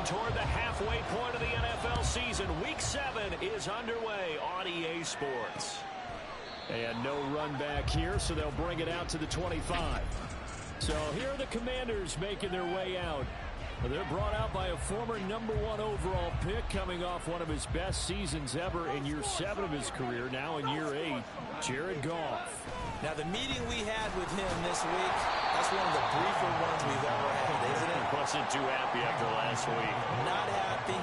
Moving toward the halfway point of the NFL season. Week 7 is underway on EA Sports. And no run back here, so they'll bring it out to the 25. So here are the Commanders making their way out. They're brought out by a former #1 overall pick coming off one of his best seasons ever in year 7 of his career, now in year 8, Jared Goff. Now, the meeting we had with him this week, that's one of the briefer ones we've ever had, isn't it? Wasn't too happy after last week. Not happy.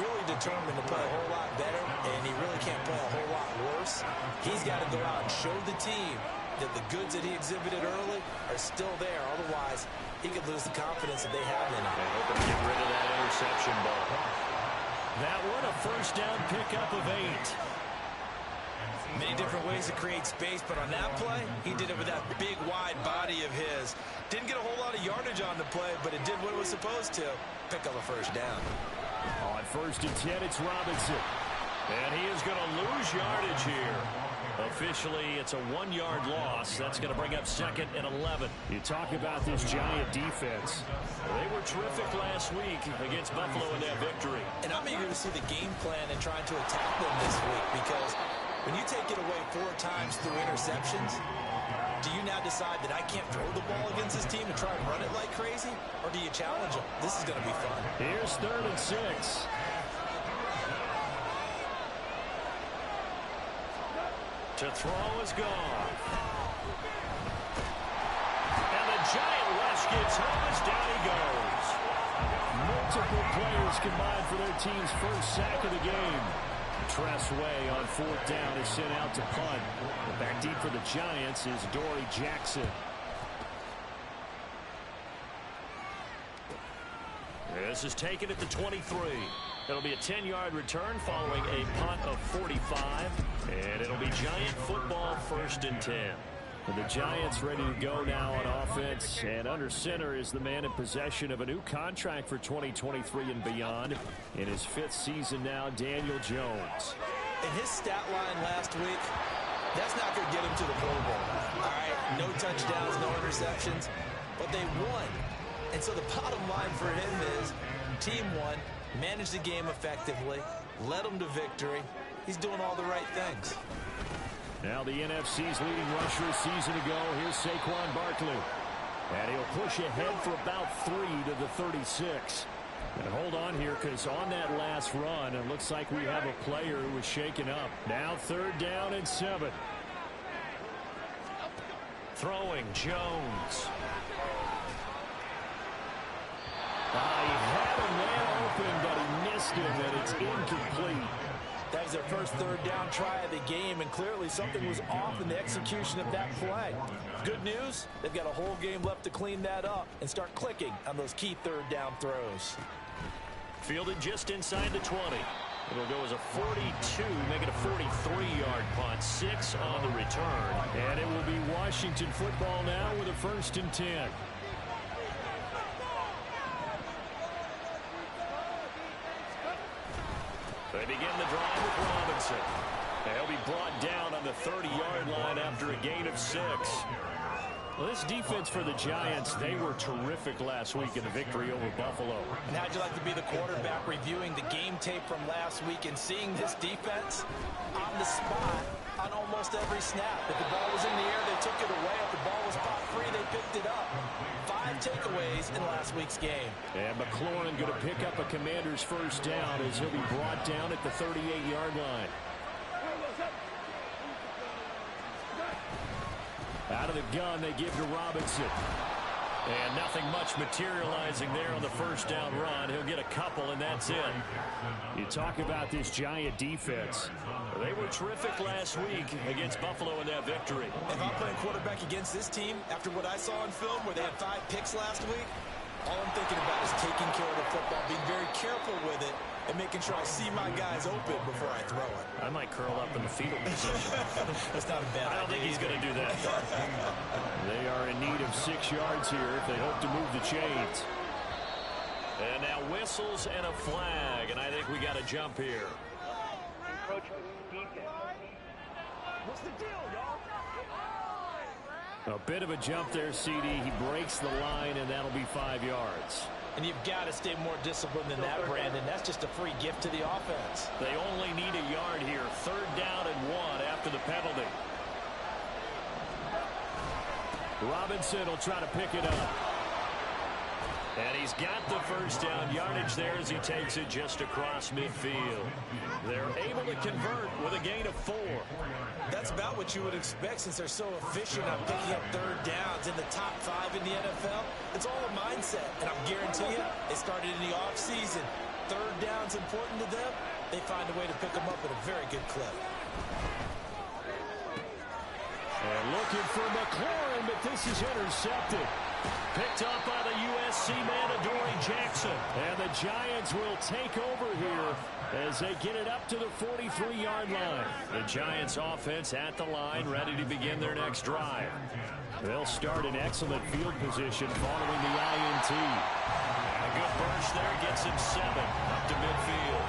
Really determined to play a whole lot better, and he really can't play a whole lot worse. He's got to go out and show the team that the goods that he exhibited early are still there. Otherwise, he could lose the confidence that they have in him. They're hoping to get rid of that interception ball. That one, a first down pickup of 8. Many different ways to create space, but on that play, he did it with that big, wide body of his. Didn't get a whole lot of yardage on the play, but it did what it was supposed to. Pick up a first down. On 1st and 10, it's Robinson. And he is going to lose yardage here. Officially, it's a 1-yard loss. That's going to bring up 2nd and 11. You talk about this Giant defense. They were terrific last week against Buffalo in that victory. And I'm eager to see the game plan and trying to attack them this week, because when you take it away 4 times through interceptions, do you now decide that I can't throw the ball against this team and try and run it like crazy? Or do you challenge them? This is going to be fun. Here's 3rd and 6. To throw is gone. And the Giant rush gets home as down he goes. Multiple players combined for their team's first sack of the game. Tressway on 4th down is sent out to punt. Back deep for the Giants is Dory Jackson. This is taken at the 23. It'll be a 10-yard return following a punt of 45. And it'll be Giant football, 1st and 10. And the Giants ready to go now on offense. And under center is the man in possession of a new contract for 2023 and beyond. In his 5th season now, Daniel Jones. And his stat line last week, that's not going to get him to the Pro Bowl. All right, no touchdowns, no interceptions, but they won. And so the bottom line for him is team won, managed the game effectively, led them to victory. He's doing all the right things. Now the NFC's leading rusher a season ago. Here's Saquon Barkley. And he'll push ahead for about 3 to the 36. And hold on here, because on that last run, it looks like we have a player who was shaken up. Now 3rd down and 7. Throwing Jones. He had a man open, but he missed him, and it's incomplete. That was their first 3rd down try of the game, and clearly something was off in the execution of that play. Good news, they've got a whole game left to clean that up and start clicking on those key 3rd down throws. Fielded just inside the 20. It'll go as a 42, make it a 43-yard punt. 6 on the return. And it will be Washington football now with a 1st and 10. They begin the drive with Robinson. He'll be brought down on the 30-yard line after a gain of 6. Well, this defense for the Giants, they were terrific last week in the victory over Buffalo. And how'd you like to be the quarterback reviewing the game tape from last week and seeing this defense on the spot on almost every snap? If the ball was in the air, they took it away. If the ball was pop free, they picked it up. 5 takeaways in last week's game. And McLaurin going to pick up a Commander's first down as he'll be brought down at the 38-yard line. Out of the gun, they give to Robinson. And nothing much materializing there on the first down run. He'll get a couple, and that's it. You talk about this Giant defense. They were terrific last week against Buffalo in that victory. If I'm playing quarterback against this team, after what I saw on film where they had 5 picks last week, all I'm thinking about is taking care of the football, being very careful with it, and making sure I see my guys open before I throw it. I might curl up in the fetal position. That's not a bad idea. I don't think he's going to do that. They are in need of 6 yards here if they hope to move the chains. And now whistles and a flag, and I think we got a jump here. What's the deal, y'all? A bit of a jump there, CD. He breaks the line, and that'll be 5 yards. And you've got to stay more disciplined than that, Brandon. That's just a free gift to the offense. They only need a yard here. 3rd down and 1 after the penalty. Robinson will try to pick it up. And he's got the first down yardage there as he takes it just across midfield. They're able to convert with a gain of 4. That's about what you would expect since they're so efficient on picking up 3rd downs in the top 5 in the NFL. It's all a mindset, and I'm guaranteeing you, it started in the offseason. 3rd down's important to them. They find a way to pick them up at a very good clip. And looking for McLaurin, but this is intercepted. Picked up by the USC man, Adoree Jackson. And the Giants will take over here as they get it up to the 43-yard line. The Giants offense at the line, ready to begin their next drive. They'll start in excellent field position following the INT. A good burst there gets him 7 up to midfield.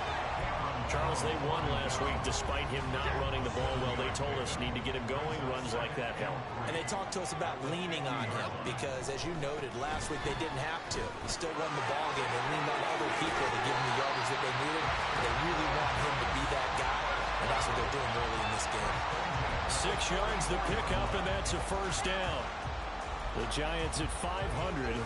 Charles, they won last week despite him not running the ball well. They told us need to get him going. Runs like that help. And they talked to us about leaning on him because, as you noted, last week they didn't have to. He still won the ball game. They leaned on other people to give him the yardage that they needed. They really want him to be that guy, and that's what they're doing early in this game. 6 yards the pickup, and that's a first down. The Giants at 500,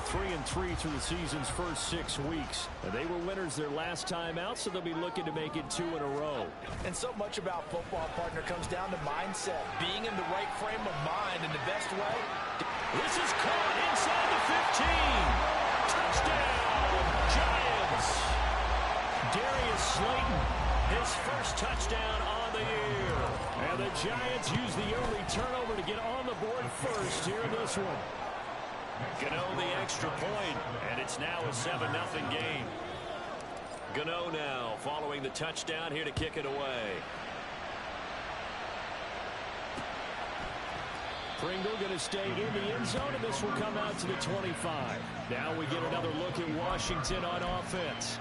3-3 through the season's first 6 weeks. And they were winners their last time out, so they'll be looking to make it 2 in a row. And so much about football, partner, comes down to mindset. Being in the right frame of mind in the best way. This is caught inside the 15. Touchdown, Giants. Darius Slayton, his first touchdown on the year. And the Giants use the early turnover to get on the board first here in this one. Gano the extra point, and it's now a 7-0 game. Gano now following the touchdown here to kick it away. Pringle going to stay in the end zone, and this will come out to the 25. Now we get another look at Washington on offense.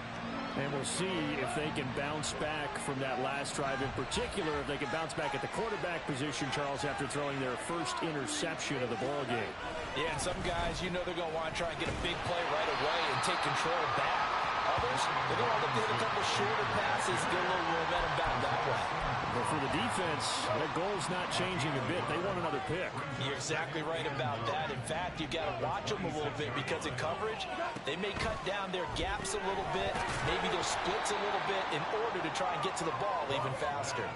And we'll see if they can bounce back from that last drive, in particular if they can bounce back at the quarterback position, Charles, after throwing their first interception of the ball game. Yeah, and some guys, you know they're going to want to try and get a big play right away and take control back. Others, they're going to want to hit a couple shorter passes, get a little momentum back that way. But for the defense, their goal's not changing a bit. They want another pick. You're exactly right about that. In fact, you've got to watch them a little bit because in coverage, they may cut down their gaps a little bit, maybe their splits a little bit in order to try and get to the ball even faster.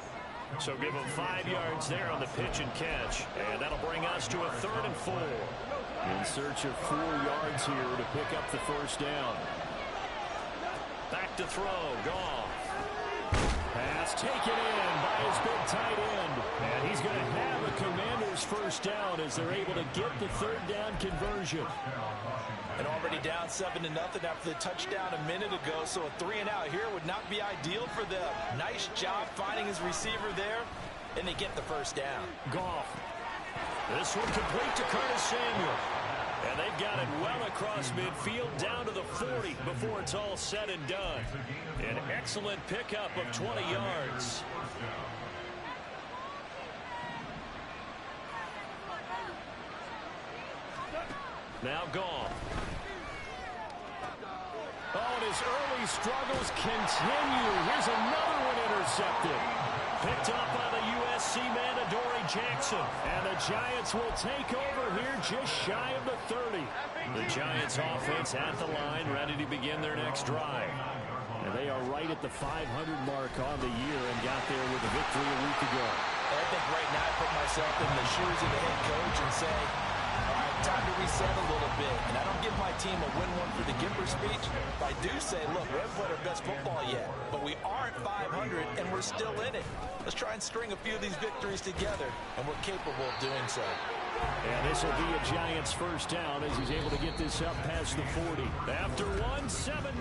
So give them 5 yards there on the pitch and catch. And that'll bring us to a 3rd and 4. In search of 4 yards here to pick up the first down. Back to throw. Goff. Pass taken in by his big tight end. And he's going to have a Commander's first down as they're able to get the 3rd down conversion. And already down 7-0 after the touchdown a minute ago. So a 3-and-out here would not be ideal for them. Nice job finding his receiver there. And they get the first down. Goff. This one complete to Curtis Samuel. And they've got it well across midfield down to the 40 before it's all said and done. An excellent pickup of 20 yards. Now Goff. Oh, and his early struggles continue. Here's another one intercepted. Picked up by the USC man, Adoree Jackson. And the Giants will take over here just shy of the 30. The Giants offense at the line, ready to begin their next drive. And they are right at the 500 mark on the year and got there with a victory a week ago. I think right now I put myself in the shoes of the head coach and say, all right, time to reset a little bit. And I don't give my team a win one for the Gipper speech. But I do say, look, we haven't played our best football yet. But we are at 500, and we're still in it. Let's try and string a few of these victories together, and we're capable of doing so. And this will be a Giants first down as he's able to get this up past the 40. After one, 7-0.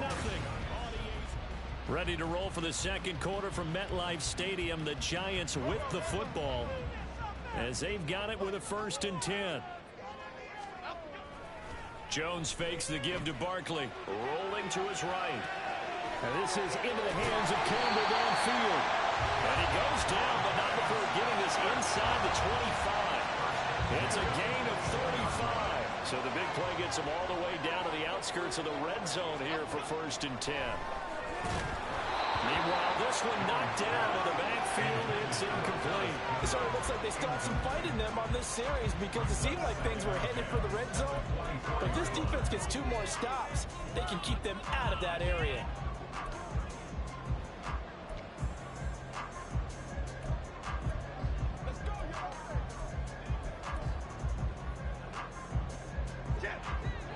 Ready to roll for the second quarter from MetLife Stadium. The Giants with the football as they've got it with a 1st and 10. Jones fakes the give to Barkley. Rolling to his right. And this is into the hands of Campbell downfield. And he goes down, but not before getting this inside the 25. It's a gain of 35. So the big play gets them all the way down to the outskirts of the red zone here for 1st and 10. Meanwhile, this one knocked down in the backfield. It's incomplete. It sort of looks like they still have some fight in them on this series because it seemed like things were headed for the red zone. But this defense gets 2 more stops. They can keep them out of that area.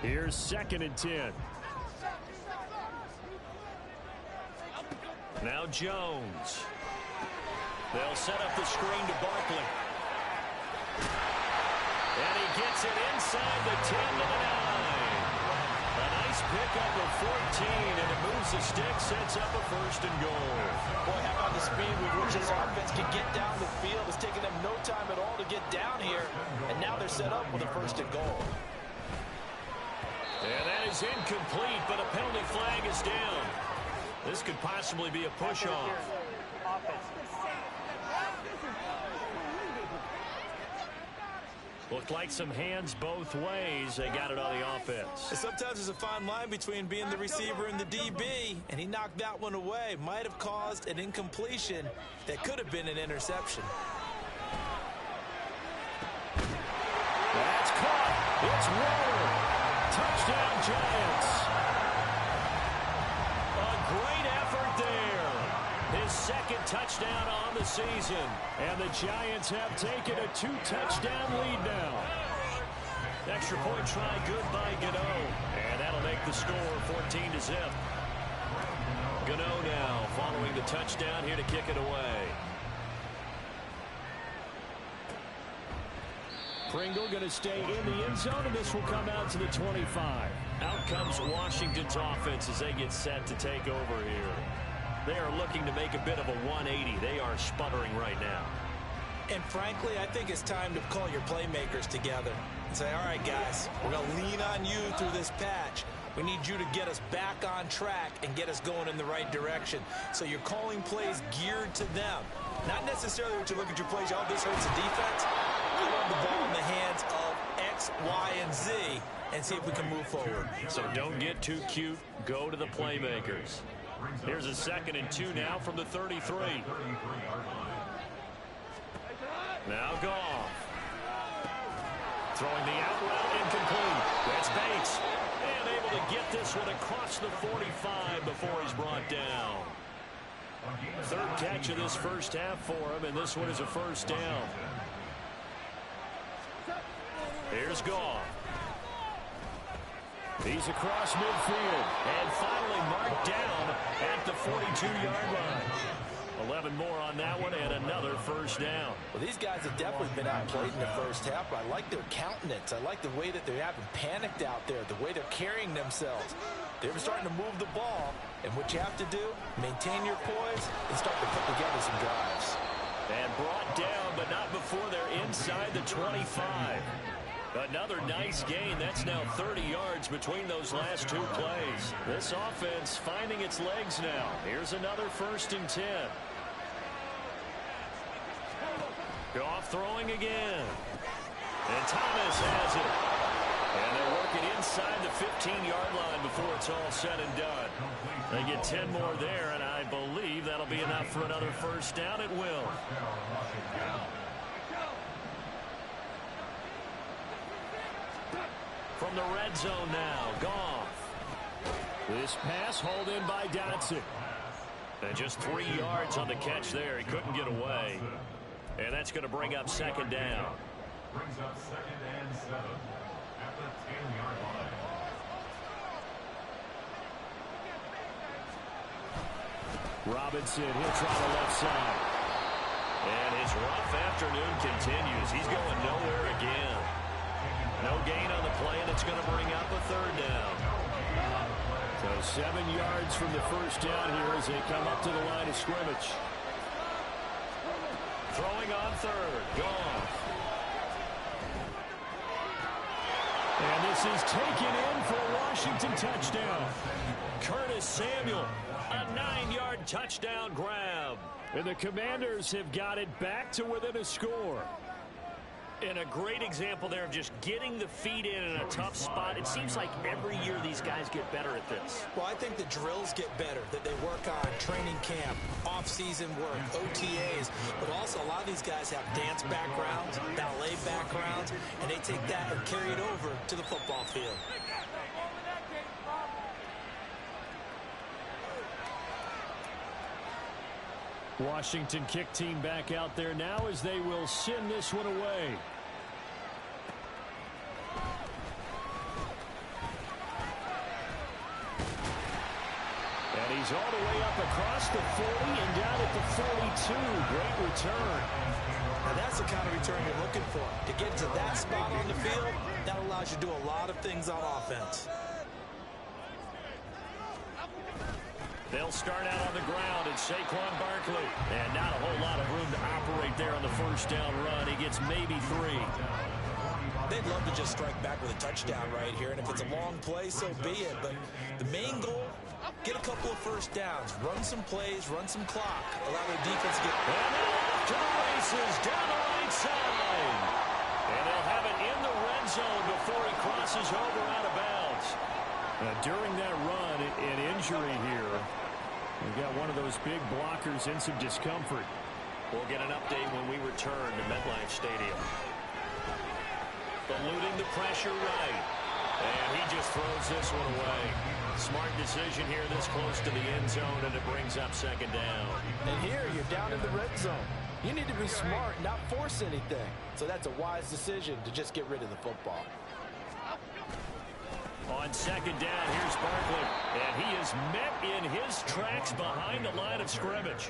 Here's 2nd and 10. Now Jones. They'll set up the screen to Barkley. And he gets it inside the 10 to the 9. A nice pickup of 14, and it moves the stick, sets up a 1st and goal. Boy, how about the speed with which this offense can get down the field? It's taken them no time at all to get down here, and now they're set up with a 1st and goal. And that is incomplete, but a penalty flag is down. This could possibly be a push-off. Looked like some hands both ways. They got it on the offense. And sometimes there's a fine line between being the receiver and the DB, and he knocked that one away. Might have caused an incompletion that could have been an interception. That's caught. It's Waller. Touchdown, Giants. A great effort there. His 2nd touchdown on the season. And the Giants have taken a 2-touchdown lead now. Extra point try good by Gano. And that'll make the score 14-0. Gano now following the touchdown here to kick it away. Pringle going to stay in the end zone, and this will come out to the 25. Out comes Washington's offense as they get set to take over here. They are looking to make a bit of a 180. They are sputtering right now. And frankly, I think it's time to call your playmakers together and say, all right, guys, we're going to lean on you through this patch. We need you to get us back on track and get us going in the right direction. So you're calling plays geared to them. Not necessarily what you look at your plays, oh, this hurts the defense. I want the ball in the hands of X, Y, and Z and see if we can move forward. So don't get too cute. Go to the playmakers. Here's a 2nd and 2 now from the 33. Now Goff. Throwing the out route incomplete. That's Bates. And able to get this one across the 45 before he's brought down. 3rd catch of this 1st half for him, and this one is a 1st down. Here's Goff. He's across midfield and finally marked down at the 42-yard line. 11 more on that one and another 1st down. Well, these guys have definitely been outplayed in the 1st half, but I like their countenance. I like the way that they haven't panicked out there, the way they're carrying themselves. They're starting to move the ball, and what you have to do, maintain your poise and start to put together some drives. And brought down, but not before they're inside the 25. Another nice gain. That's now 30 yards between those last 2 plays. This offense finding its legs now. Here's another 1st and 10. Goff throwing again. And Thomas has it. And they're working inside the 15-yard line before it's all said and done. They get 10 more there, and I believe that'll be enough for another 1st down. It will. From the red zone now, Goff. This pass hauled in by Dotson. And just 3 yards on the catch there. He couldn't get away. And that's going to bring up 2nd down. Brings up 2nd and 7 at the 10-yard line. Robinson, he'll try the left side. And his rough afternoon continues. He's going nowhere again. No gain on the play, and it's going to bring up a 3rd down. So 7 yards from the 1st down here as they come up to the line of scrimmage. Throwing on 3rd. Goff. And this is taken in for a Washington touchdown. Curtis Samuel, a 9-yard touchdown grab. And the Commanders have got it back to within a score. And a great example there of just getting the feet in a tough spot. It seems like every year these guys get better at this. Well, I think the drills get better, that they work on training camp, off-season work, OTAs, but also a lot of these guys have dance backgrounds, ballet backgrounds, and they take that and carry it over to the football field. Washington kick team back out there now as they will send this one away. And he's all the way up across the 40 and down at the 42. Great return. Now that's the kind of return you're looking for. To get to that spot on the field, that allows you to do a lot of things on offense. They'll start out on the ground at Saquon Barkley. And not a whole lot of room to operate there on the first down run. He gets maybe 3. They'd love to just strike back with a touchdown right here. And if it's a long play, so be it. But the main goal, get a couple of first downs. Run some plays, run some clock. Allow their defense to get... And now off to the races down the right side. And they'll have it in the red zone before he crosses over out of bounds. During that run, an injury here. We've got one of those big blockers in some discomfort. We'll get an update when we return to MetLife Stadium. Eluding the pressure right. And he just throws this one away. Smart decision here this close to the end zone, and it brings up second down. And here you're down in the red zone. You need to be smart, not force anything. So that's a wise decision to just get rid of the football. On second down, here's Barkley. And he is met in his tracks behind the line of scrimmage.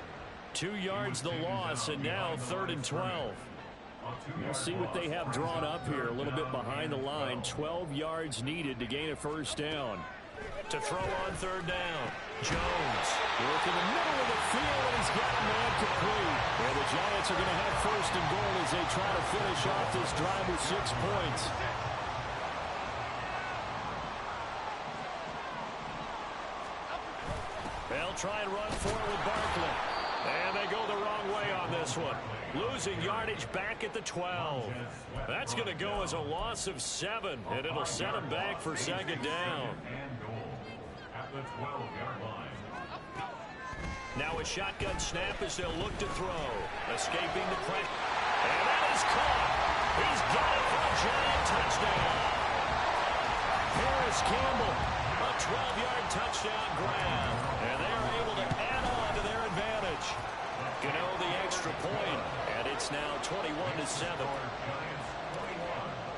2 yards the loss, and now 3rd and 12. We'll see what they have drawn up here. A little bit behind the line. 12 yards needed to gain a first down. To throw on 3rd down. Jones working the middle of the field, and he's got a man complete. And the Giants are going to have 1st and goal as they try to finish off this drive with 6 points. They'll try and run for it with Barkley. And they go the wrong way on this one. Losing yardage back at the 12. That's going to go as a loss of 7, and it'll set them back for second down. At the 12-yard line. Now a shotgun snap as they'll look to throw. Escaping the pressure. And that is caught. He's got it for a giant touchdown. Harris Campbell, a 12-yard touchdown grab. And they are able to add on to their advantage. Gano the extra point, and it's now 21-7.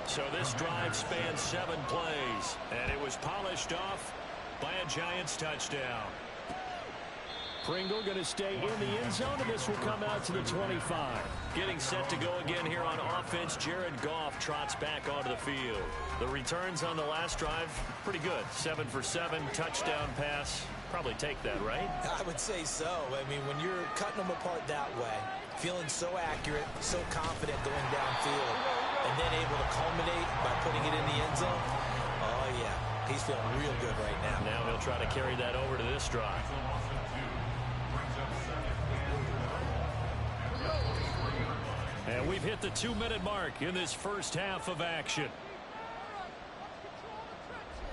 So this drive spans 7 plays, and it was polished off by a Giants touchdown. Pringle going to stay in the end zone, and this will come out to the 25. Getting set to go again here on offense. Jared Goff trots back onto the field. The returns on the last drive, pretty good. 7 for 7, touchdown pass. Probably take that, right? I would say so. I mean, when you're cutting them apart that way, feeling so accurate, so confident going downfield, and then able to culminate by putting it in the end zone, oh, yeah, he's feeling real good right now. Now he'll try to carry that over to this drive. And we've hit the 2-minute mark in this first half of action.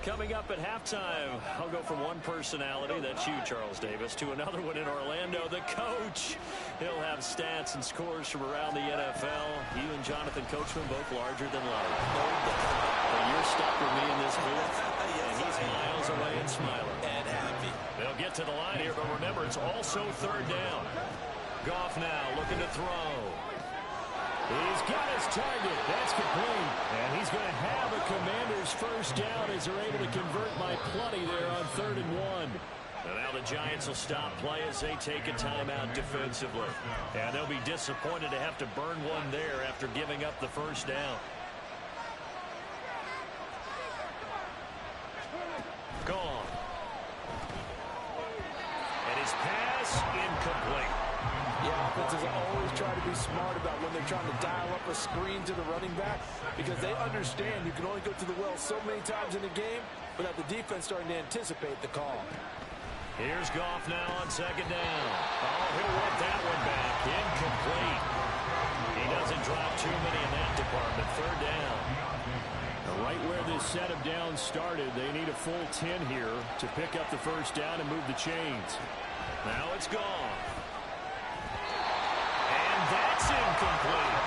Coming up at halftime, I'll go from one personality, that's you, Charles Davis, to another one in Orlando, the coach. He'll have stats and scores from around the NFL. You and Jonathan Coachman both larger than life. But you're stuck with me in this booth, and he's miles away and smiling. And happy. They'll get to the line here, but remember, it's also 3rd down. Goff now looking to throw. He's got his target. That's complete. And he's going to have a Commander's first down as they're able to convert by plenty there on 3rd and 1. And now the Giants will stop play as they take a timeout defensively. And they'll be disappointed to have to burn one there after giving up the first down. Gone. And his pass incomplete. Yeah, offenses always try to be smart about when they're trying to dial up a screen to the running back because they understand you can only go to the well so many times in a game without the defense starting to anticipate the call. Here's Goff now on 2nd down. Oh, he'll want that one back. Incomplete. He doesn't drop too many in that department. department. Third down. Right where this set of downs started, they need a full 10 here to pick up the first down and move the chains. Now it's gone. And that's incomplete.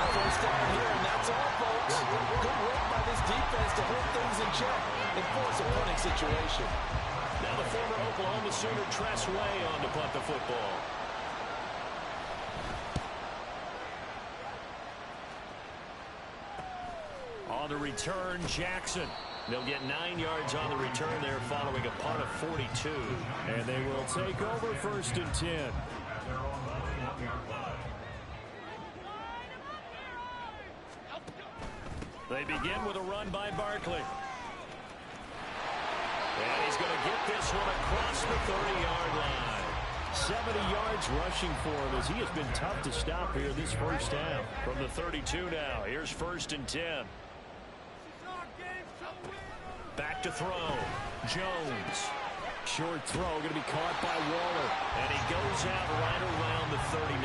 First down here, and that's all, folks. Good work by this defense to hold things in check and force a punting situation. Now the former Oklahoma Sooner Tress Way on to punt the football. On the return, Jackson. They'll get 9 yards on the return there following a punt of 42. And they will take over first and 10. They begin with a run by Barkley. And he's going to get this one across the 30-yard line. 70 yards rushing for him as he has been tough to stop here this first half. From the 32 now, here's first and 10. Back to throw. Jones. Short throw going to be caught by Waller. And he goes out right around the 39.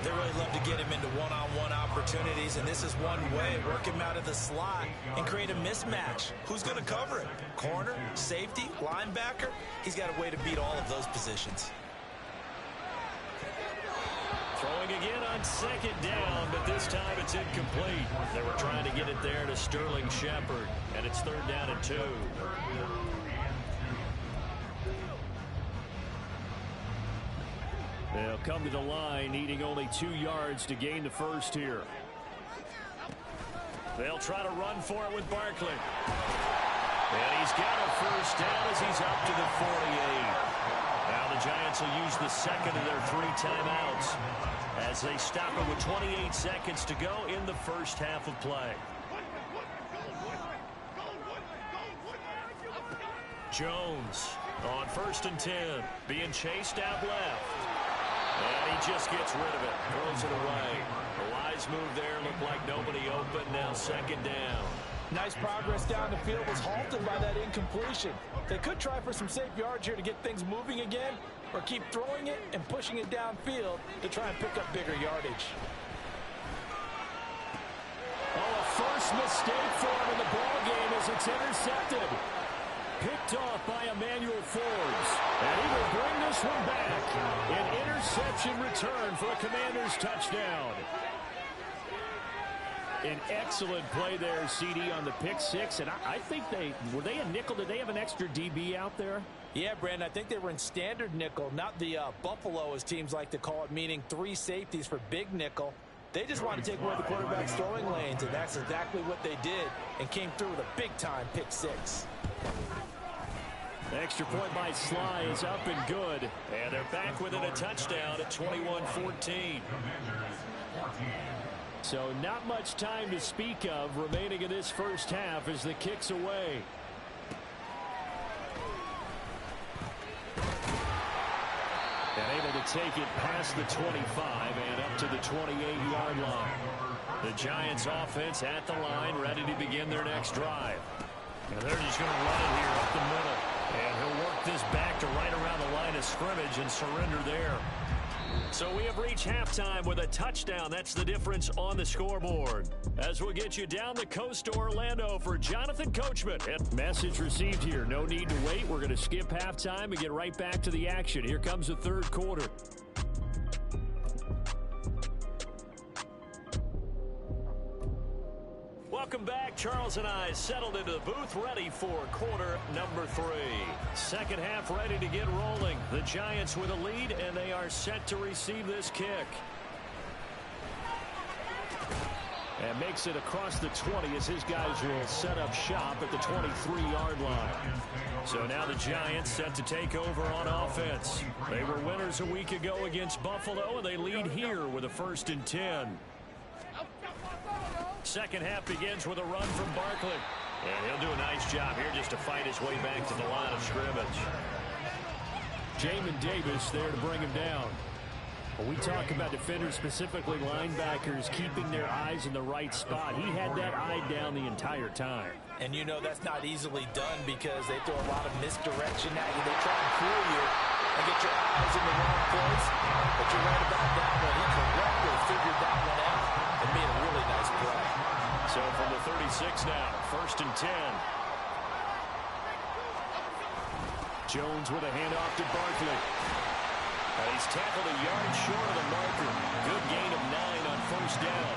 They really love to get him into one-on-one opportunities, and this is one way. Work him out of the slot and create a mismatch. Who's going to cover it? Corner, safety, linebacker? He's got a way to beat all of those positions. Throwing again on second down, but this time it's incomplete. They were trying to get it there to Sterling Shepard, and it's third down and 2. They'll come to the line, needing only 2 yards to gain the first here. They'll try to run for it with Barkley. And he's got a first down as he's up to the 48. Now the Giants will use the second of their 3 timeouts as they stop it with 28 seconds to go in the first half of play. Jones on first and 10, being chased out left. And he just gets rid of it, throws it away. A wise move there, looked like nobody open, now second down. Nice progress down the field, was halted by that incompletion. They could try for some safe yards here to get things moving again, or keep throwing it and pushing it downfield to try and pick up bigger yardage. Oh, a first mistake for him in the ball game as it's intercepted. Picked off by Emmanuel Forbes. And he will bring this one back. An interception return for a Commanders touchdown. An excellent play there, CD, on the pick six. And I think were they a nickel? Did they have an extra DB out there? Yeah, Brandon, I think they were in standard nickel, not the Buffalo, as teams like to call it, meaning 3 safeties for big nickel. They just want to take away the quarterback's throwing lanes, and that's exactly what they did, and came through with a big-time pick six. Extra point by Sly is up and good. And they're back within a touchdown at 21-14. So not much time to speak of remaining in this first half as the kick's away. And able to take it past the 25 and up to the 28-yard line. The Giants offense at the line, ready to begin their next drive. And they're just going to run it here up the middle. And he'll work this back to right around the line of scrimmage and surrender there. So we have reached halftime with a touchdown. That's the difference on the scoreboard. As we'll get you down the coast to Orlando for Jonathan Coachman. Message received here. No need to wait. We're going to skip halftime and get right back to the action. Here comes the third quarter. Welcome back. Charles and I settled into the booth, ready for quarter number 3. Second half ready to get rolling. The Giants with a lead, and they are set to receive this kick. And makes it across the 20 as his guys will set up shop at the 23-yard line. So now the Giants set to take over on offense. They were winners a week ago against Buffalo, and they lead here with a 1st and 10. Second half begins with a run from Barkley. And he'll do a nice job here just to fight his way back to the line of scrimmage. Jamin Davis there to bring him down. When we talk about defenders, specifically linebackers, keeping their eyes in the right spot, he had that eye down the entire time. And you know that's not easily done because they throw a lot of misdirection at you. They try and fool you and get your eyes in the wrong place. But you're right about that one. He correctly 1st and 10. Jones with a handoff to Barkley. And he's tackled a yard short of the marker. Good gain of 9 on 1st down.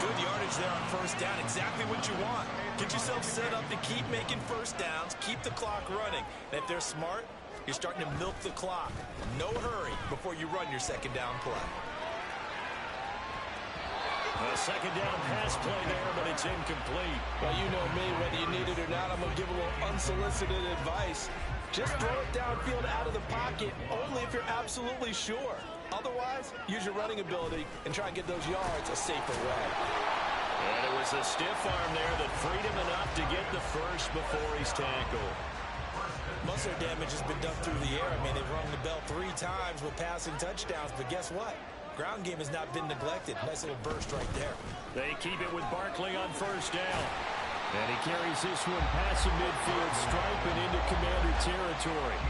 Good yardage there on 1st down. Exactly what you want. Get yourself set up to keep making 1st downs. Keep the clock running. And if they're smart, you're starting to milk the clock. No hurry before you run your 2nd down play. A 2nd down pass play there, but it's incomplete. Well, you know me, whether you need it or not, I'm going to give a little unsolicited advice. Just throw it downfield out of the pocket, only if you're absolutely sure. Otherwise, use your running ability and try and get those yards a safer way. And it was a stiff arm there that freed him enough to get the first before he's tackled. Most of their damage has been done through the air. I mean, they've rung the bell 3 times with passing touchdowns, but guess what? Ground game has not been neglected. Nice little burst right there. They keep it with Barkley on 1st down. And he carries this one past the midfield stripe and into Commander territory.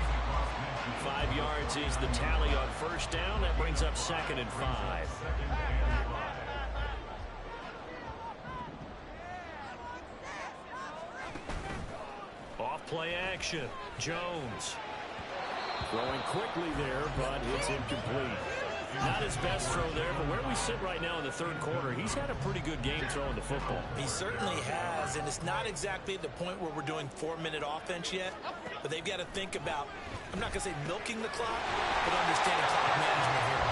5 yards is the tally on 1st down. That brings up 2nd and 5. Off play action. Jones. Throwing quickly there, but it's incomplete. Not his best throw there, but where we sit right now in the 3rd quarter, he's had a pretty good game throwing the football. He certainly has, and it's not exactly at the point where we're doing 4-minute offense yet, but they've got to think about, I'm not going to say milking the clock, but understanding clock management here.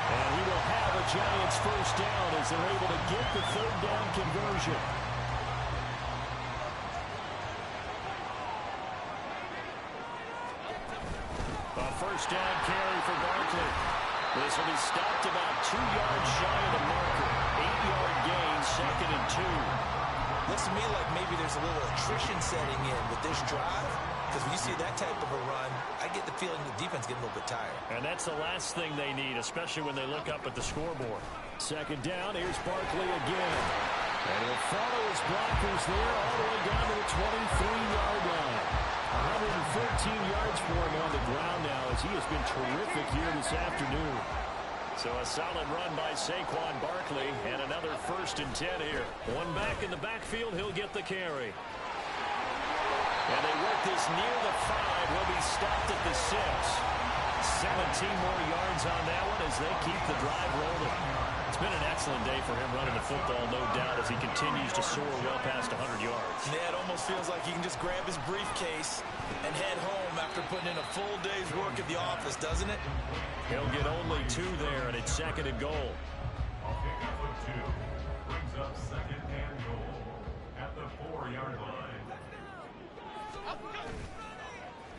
And he will have a Giants 1st down as they're able to get the 3rd down conversion. A 1st down carry for Barkley. This will be stopped about 2 yards shy of the marker. 8-yard gain, 2nd and 2. Looks to me like maybe there's a little attrition setting in with this drive, because when you see that type of a run, I get the feeling the defense getting a little bit tired. And that's the last thing they need, especially when they look up at the scoreboard. 2nd down, here's Barkley again. And he'll follow his blockers there all the way down to the 23-yard line. 114 yards for him on the ground now as he has been terrific here this afternoon. So a solid run by Saquon Barkley and another 1st and 10 here. One back in the backfield, he'll get the carry. And they work this near the 5. Will be stopped at the 6. 17 more yards on that one as they keep the drive rolling. It's been an excellent day for him running the football, no doubt, as he continues to soar well past 100 yards. Yeah, it almost feels like he can just grab his briefcase and head home after putting in a full day's work at the office, doesn't it? He'll get only 2 there, and it's 2nd and goal. A pickup of 2 brings up 2nd and goal at the 4-yard line.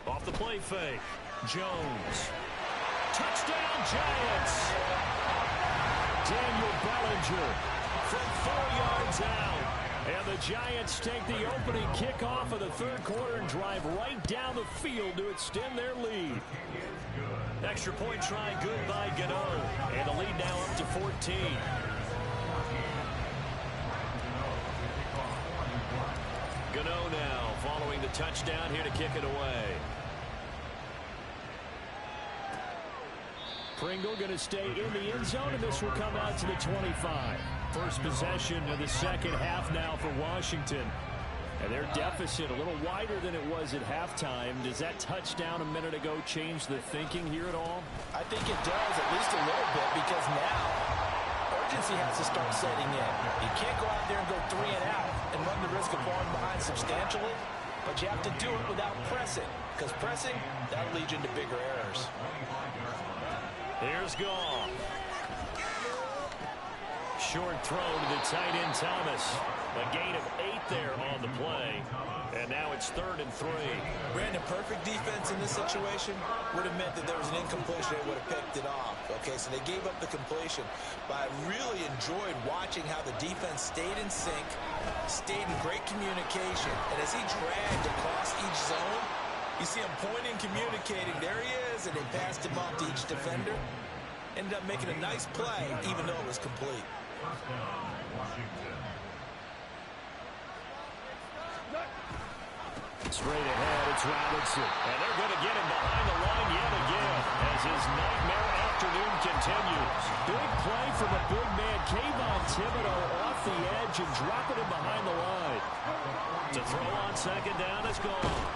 Off the play fake. Jones. Touchdown, Giants! Daniel Bellinger from 4 yards out. And the Giants take the opening kickoff of the 3rd quarter and drive right down the field to extend their lead. Extra point try good by Gano. And the lead now up to 14. Gano now following the touchdown here to kick it away. Pringle going to stay in the end zone, and this will come out to the 25. First possession of the 2nd half now for Washington. And their deficit a little wider than it was at halftime. Does that touchdown a minute ago change the thinking here at all? I think it does, at least a little bit, because now urgency has to start setting in. You can't go out there and go 3 and out and run the risk of falling behind substantially, but you have to do it without pressing, because pressing, that'll lead you into bigger errors. Here's Goff. Short throw to the tight end Thomas. A gain of 8 there on the play. And now it's 3rd and 3. Brandon, perfect defense in this situation would have meant that there was an incompletion. They would have picked it off. Okay, so they gave up the completion. But I really enjoyed watching how the defense stayed in sync, stayed in great communication. And as he dragged across each zone, you see him pointing, communicating. There he is, and they passed him off to each defender. Ended up making a nice play, even though it was complete. First down, Washington. Straight ahead, it's Robinson. And they're going to get him behind the line yet again as his nightmare afternoon continues. Big play from a big man. Kayvon Thibodeau off off the edge and dropping him behind the line. To throw on second down is gone.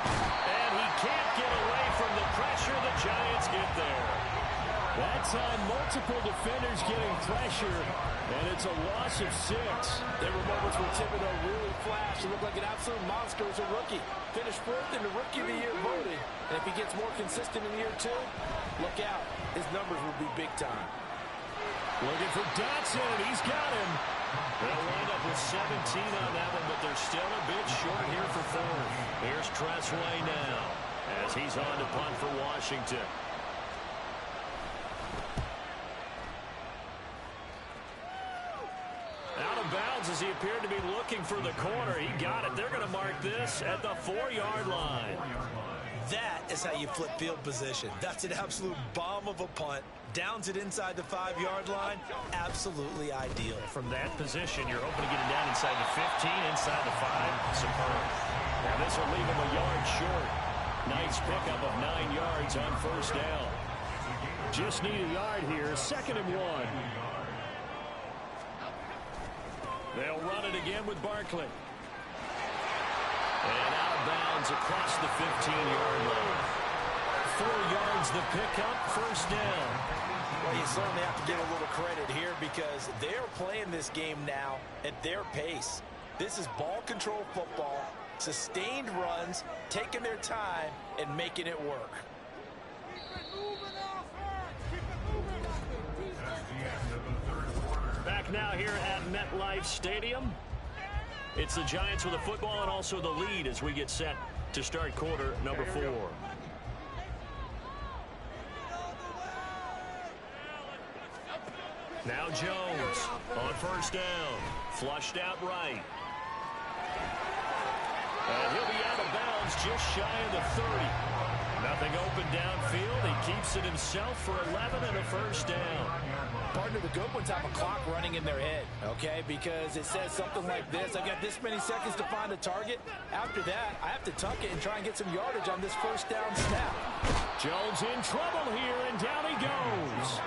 And he can't get away from the pressure. The Giants get there. That time, multiple defenders getting pressure, and it's a loss of 6. There were moments where Thibodeau really flashed and looked like an absolute monster as a rookie. Finished 4th in the Rookie of the Year voting. And if he gets more consistent in year 2, look out. His numbers will be big time. Looking for Dotson, and he's got him. They'll wind up with 17 on that one, but they're still a bit short here for 4th. Here's Tressway now as he's on to punt for Washington. Out of bounds as he appeared to be looking for the corner. He got it. They're going to mark this at the 4-yard line. That is how you flip field position. That's an absolute bomb of a punt. Downs it inside the 5-yard line. Absolutely ideal. From that position, you're hoping to get it down inside the 15, inside the 5. Superb. Now this will leave him a yard short. Nice pickup of 9 yards on first down. Just need a yard here. 2nd and 1. They'll run it again with Barkley. And out of bounds across the 15-yard line. 4 yards the pickup, first down. Well, you certainly have to give a little credit here because they're playing this game now at their pace. This is ball control football, sustained runs, taking their time, and making it work. Back now here at MetLife Stadium. It's the Giants with the football and also the lead as we get set to start quarter number 4. Now Jones on first down. Flushed out right. And he'll be out of bounds just shy of the 30. Nothing open downfield. He keeps it himself for 11 and a first down. Partner, the good ones have a clock running in their head, okay? Because it says something like this. I've got this many seconds to find a target. After that, I have to tuck it and try and get some yardage on this first down snap. Jones in trouble here, and down he goes.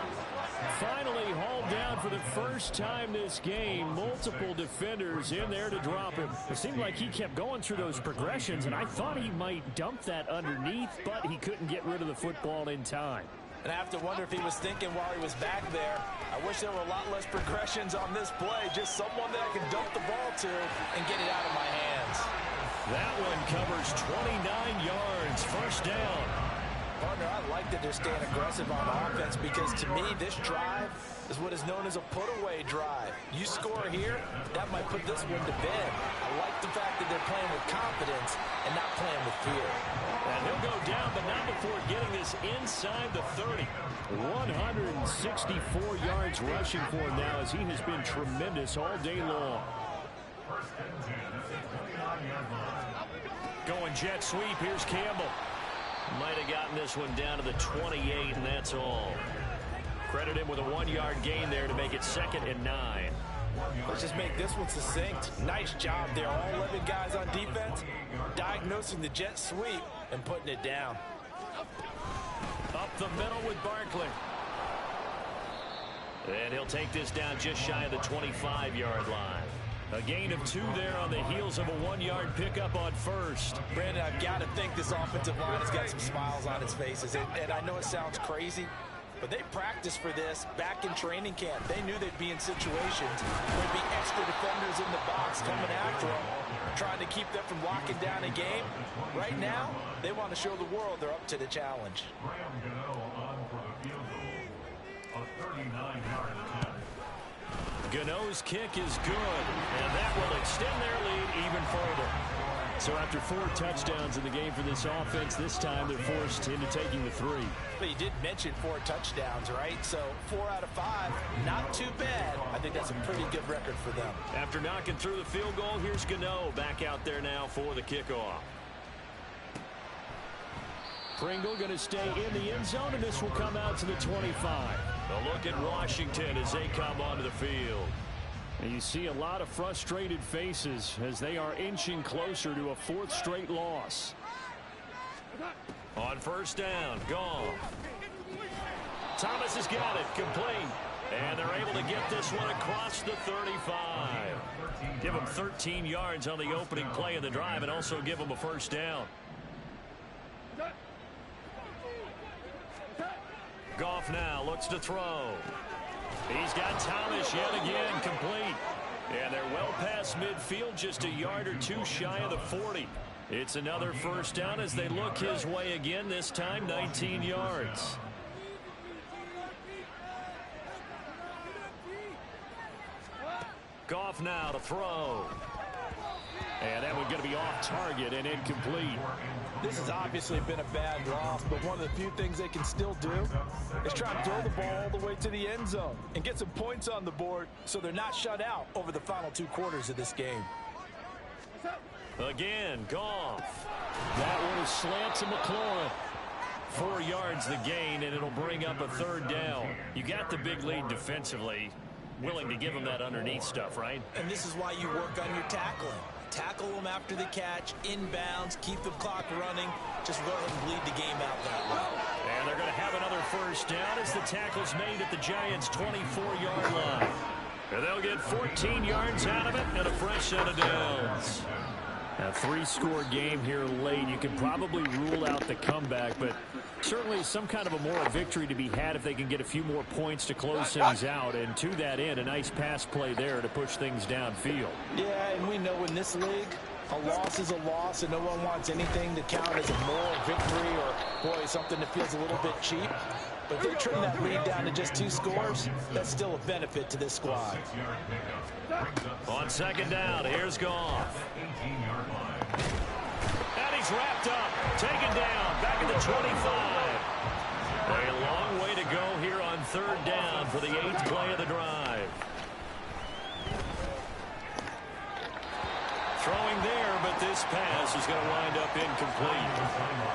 Finally hauled down for the first time this game. Multiple defenders in there to drop him. It seemed like he kept going through those progressions, and I thought he might dump that underneath, but he couldn't get rid of the football in time. And I have to wonder if he was thinking while he was back there, I wish there were a lot less progressions on this play. Just someone that I can dump the ball to and get it out of my hands. That one covers 29 yards. First down. Partner, I like that they're staying aggressive on offense because to me, this drive is what is known as a put-away drive. You score here, that might put this one to bed. I like the fact that they're playing with confidence and not playing with fear. And he'll go down, but not before getting this inside the 30. 164 yards rushing for him now as he has been tremendous all day long. Going jet sweep, here's Campbell. Might have gotten this one down to the 28, and that's all. Credit him with a 1-yard gain there to make it 2nd and 9. Let's just make this one succinct. Nice job there. All 11 guys on defense diagnosing the jet sweep and putting it down. Up the middle with Barkley. And he'll take this down just shy of the 25-yard line. A gain of 2 there on the heels of a 1-yard pickup on first. Brandon, I've got to think this offensive line has got some smiles on its faces. And I know it sounds crazy, but they practiced for this back in training camp. They knew they'd be in situations where there'd be extra defenders in the box coming after them, trying to keep them from locking down a game. Right now, they want to show the world they're up to the challenge. Gano's kick is good, and that will extend their lead even further. So after 4 touchdowns in the game for this offense, this time they're forced into taking the 3. But you did mention 4 touchdowns, right? So 4 out of 5, not too bad. I think that's a pretty good record for them. After knocking through the field goal, here's Gano back out there now for the kickoff. Pringle going to stay in the end zone, and this will come out to the 25. A look at Washington as they come onto the field. And you see a lot of frustrated faces as they are inching closer to a 4th straight loss. On first down, gone. Thomas has got it, complete. And they're able to get this one across the 35. Give him 13 yards on the opening play of the drive and also give him a first down. Goff now looks to throw. He's got Thomas yet again complete. And they're well past midfield, just a yard or two shy of the 40. It's another first down as they look his way again, this time 19 yards. Goff now to throw. And that one's going to be off target and incomplete. This has obviously been a bad loss, but one of the few things they can still do is try to throw the ball all the way to the end zone and get some points on the board so they're not shut out over the final 2 quarters of this game. Again, Goff. That one is slant to McLaurin. 4 yards the gain, and it'll bring up a third down. You got the big lead defensively. Willing to give them that underneath stuff, right? And this is why you work on your tackling. Tackle them after the catch, inbounds, keep the clock running. Just go ahead and bleed the game out that way. And they're going to have another first down as the tackle's made at the Giants' 24-yard line. And they'll get 14 yards out of it and a fresh set of downs. A 3-score game here late. You can probably rule out the comeback, but certainly some kind of a moral victory to be had if they can get a few more points to close things out. And to that end, a nice pass play there to push things downfield. Yeah, and we know in this league, a loss is a loss, and no one wants anything to count as a moral victory or, boy, something that feels a little bit cheap. But if they trim that lead down to just 2 scores, that's still a benefit to this squad. On second down, here's Goff. And he's wrapped up, taken down, back at the 25. A long way to go here on third down for the 8th play of the drive. Throwing there, but this pass is going to wind up incomplete.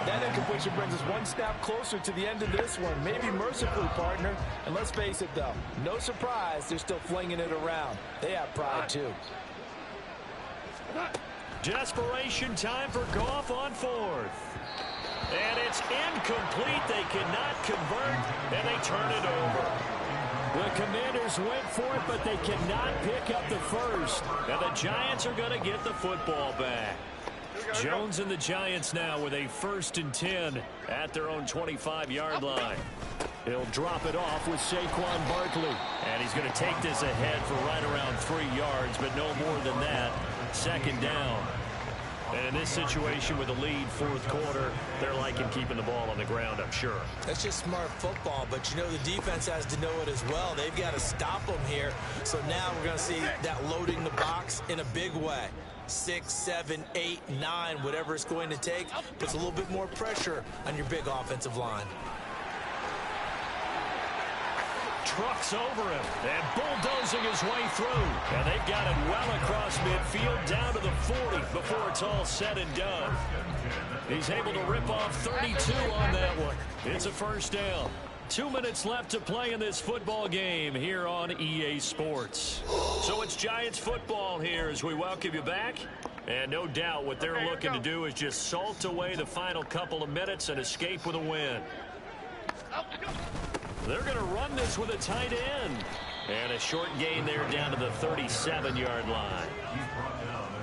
That incompletion brings us one step closer to the end of this one. Maybe mercifully, partner. And let's face it, though, no surprise, they're still flinging it around. They have pride, too. Desperation time for Goff on 4th. And it's incomplete. They cannot convert, and they turn it over. The Commanders went for it, but they cannot pick up the first. And the Giants are going to get the football back. Jones and the Giants now with a 1st and 10 at their own 25-yard line. He'll drop it off with Saquon Barkley. And he's going to take this ahead for right around 3 yards, but no more than that. Second down. And in this situation with the lead, 4th quarter, they're liking keeping the ball on the ground, I'm sure. That's just smart football, but you know the defense has to know it as well. They've got to stop them here. So now we're going to see that loading the box in a big way. 6, 7, 8, 9, whatever it's going to take, puts a little bit more pressure on your big offensive line. Trucks over him and bulldozing his way through. And they've got it well across midfield down to the 40 before it's all said and done. He's able to rip off 32 on that one. It's a first down. 2 minutes left to play in this football game here on EA Sports. So it's Giants football here as we welcome you back. And no doubt what they're looking to do is just salt away the final couple of minutes and escape with a win. They're going to run this with a tight end. And a short gain there down to the 37-yard line.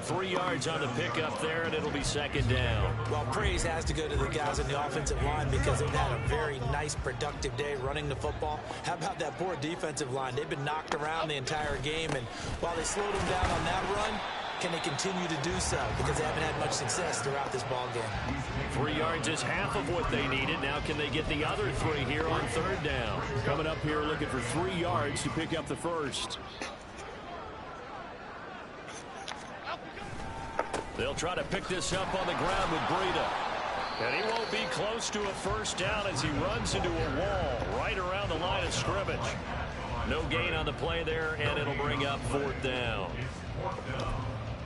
3 yards on the pickup there, and it'll be second down. Well, praise has to go to the guys on the offensive line because they've had a very nice, productive day running the football. How about that poor defensive line? They've been knocked around the entire game, and while they slowed them down on that run, can they continue to do so? Because they haven't had much success throughout this ball game. 3 yards is half of what they needed. Now can they get the other 3 here on third down? Coming up here looking for 3 yards to pick up the first. They'll try to pick this up on the ground with Breida. And he won't be close to a first down as he runs into a wall right around the line of scrimmage. No gain on the play there, and it'll bring up 4th down.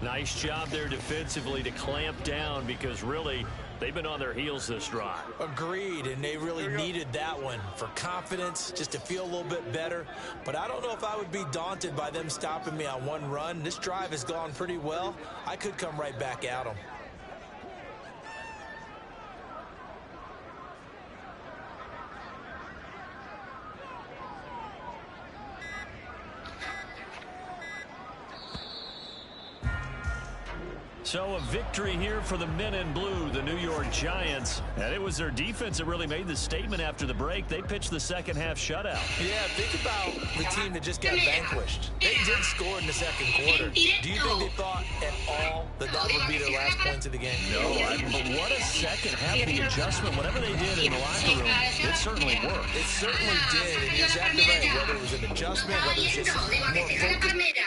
Nice job there defensively to clamp down because really they've been on their heels this drive. Agreed, and they really needed that one for confidence, just to feel a little bit better. But I don't know if I would be daunted by them stopping me on one run. This drive has gone pretty well. I could come right back at them. So a victory here for the men in blue, the New York Giants. And it was their defense that really made the statement after the break. They pitched the second half shutout. Yeah, think about the team that just got vanquished. They did score in the second quarter. Do you think they thought at all that that would be their last points of the game? No, but what a second half of the adjustment. Whatever they did in the locker room, it certainly worked. It certainly did, and you're exactly right. Whether it was an adjustment, whether it was just more focused.